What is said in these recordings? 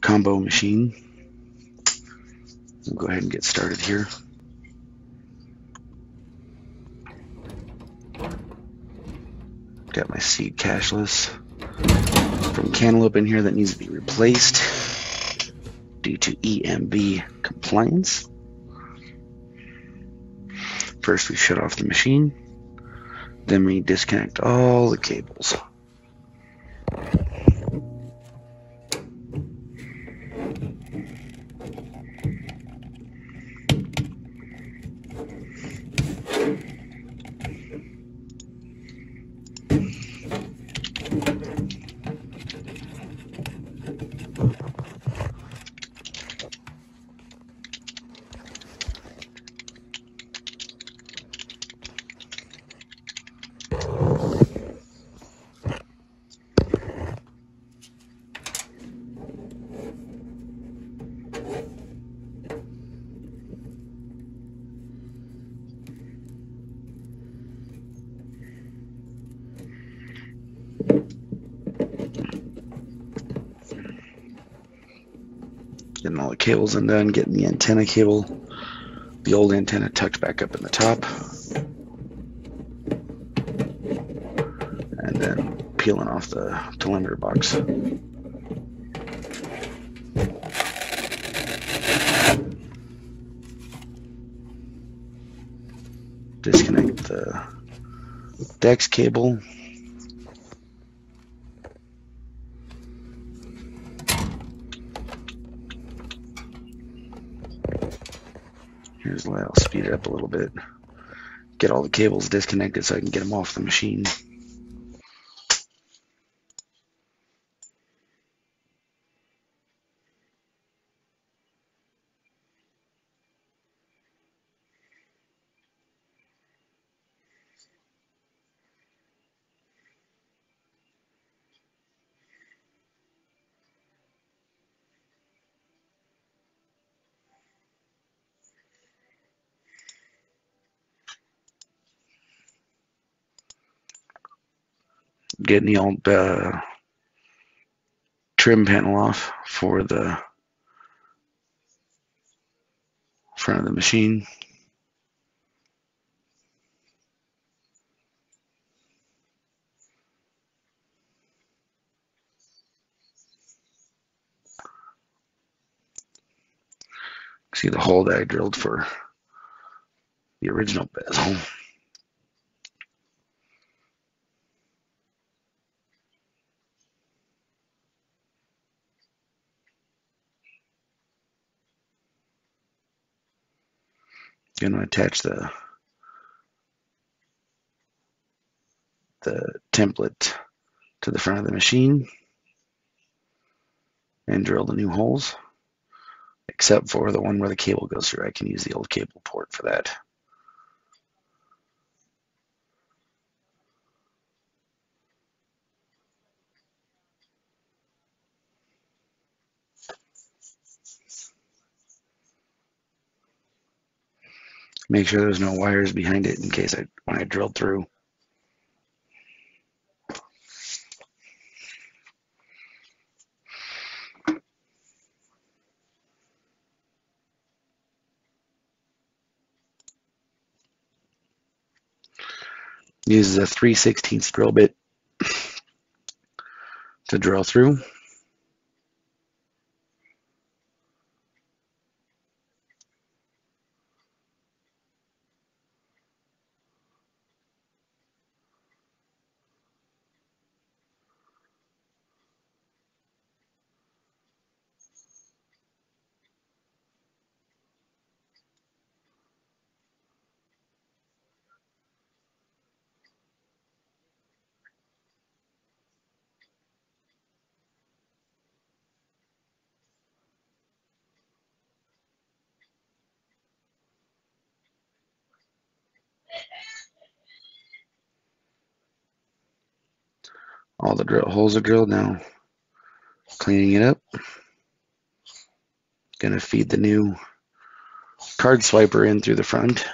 combo machine. We'll go ahead and get started here. Got my seed cashless from Cantaloupe in here that needs to be replaced due to EMV compliance. First we shut off the machine, then we disconnect all the cables. Getting all the cables undone, getting the antenna cable, the old antenna tucked back up in the top, and then peeling off the telemeter box. Disconnect the DEX cable. Here's the way I'll speed it up a little bit. Get all the cables disconnected so I can get them off the machine. Getting the old trim panel off for the front of the machine. See the hole that I drilled for the original bezel. Going to attach the template to the front of the machine and drill the new holes, except for the one where the cable goes through. I can use the old cable port for that. Make sure there's no wires behind it in case when I drilled through. Uses a 3/16 drill bit to drill through. All the drill holes are drilled now. Cleaning it up. Gonna feed the new card swiper in through the front.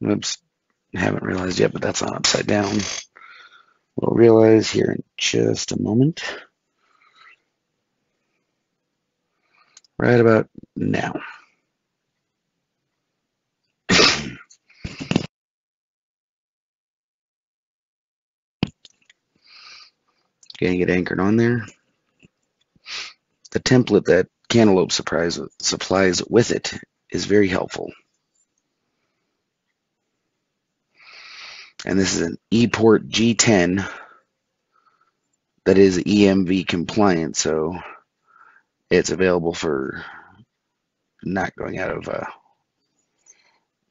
Oops, haven't realized yet, but that's on upside down. We'll realize here in just a moment. Right about now. Getting it anchored on there. The template that Cantaloupe supplies with it is very helpful. And this is an ePort G10 that is EMV compliant, so it's available for not going out of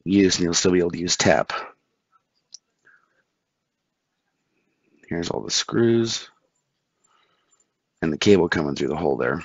use, and you'll still be able to use tap. Here's all the screws and the cable coming through the hole there.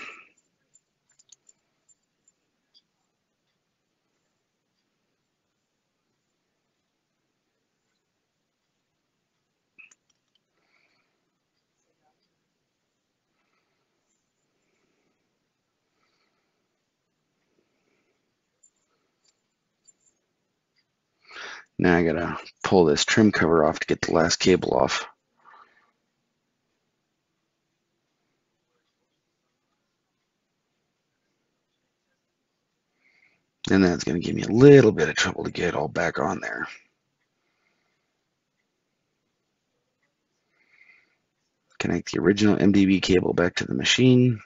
Now I gotta pull this trim cover off to get the last cable off. And that's gonna give me a little bit of trouble to get it all back on there. Connect the original MDB cable back to the machine.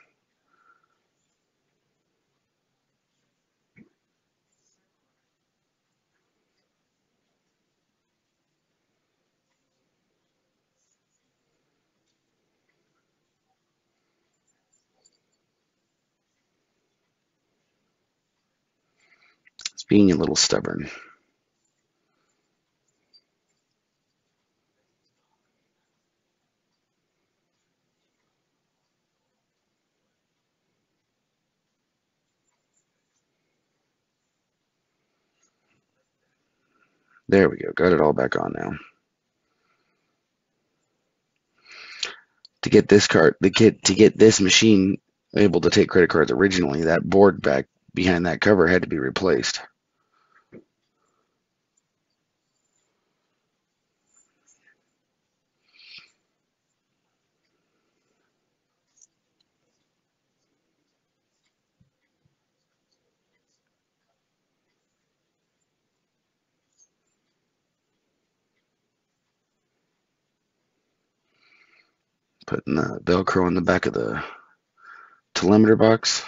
It's being a little stubborn. There we go. Got it all back on now. To get this machine able to take credit cards originally, that board back behind that cover had to be replaced. Putting the Velcro on the back of the telemeter box.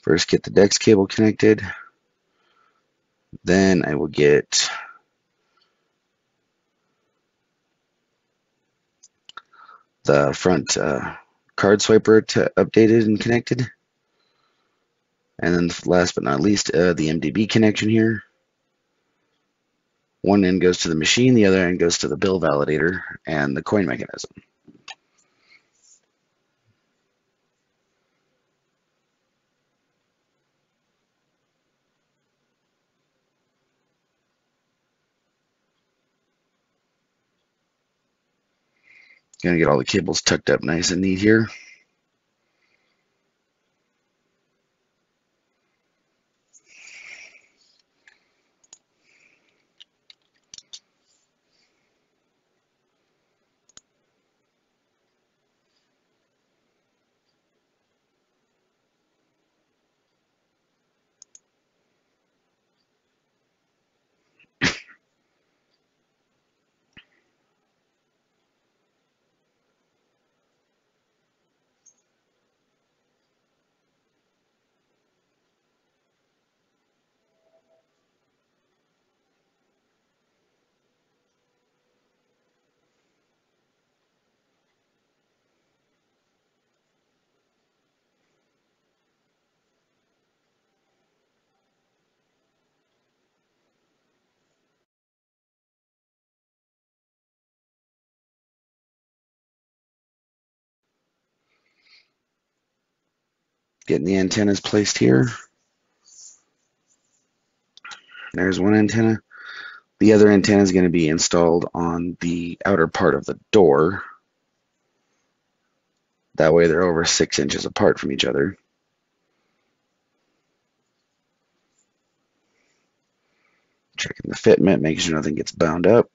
First get the DEX cable connected. Then I will get the front card swiper updated and connected. And then last but not least, the MDB connection here. One end goes to the machine, the other end goes to the bill validator and the coin mechanism. Gonna get all the cables tucked up nice and neat here. Getting the antennas placed here. There's one antenna. The other antenna is going to be installed on the outer part of the door. That way they're over 6 inches apart from each other. Checking the fitment, making sure nothing gets bound up.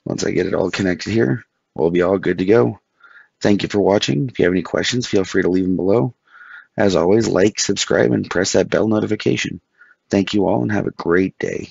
Once I get it all connected here, we'll be all good to go. Thank you for watching. If you have any questions, feel free to leave them below. As always, like, subscribe, and press that bell notification. Thank you all and have a great day.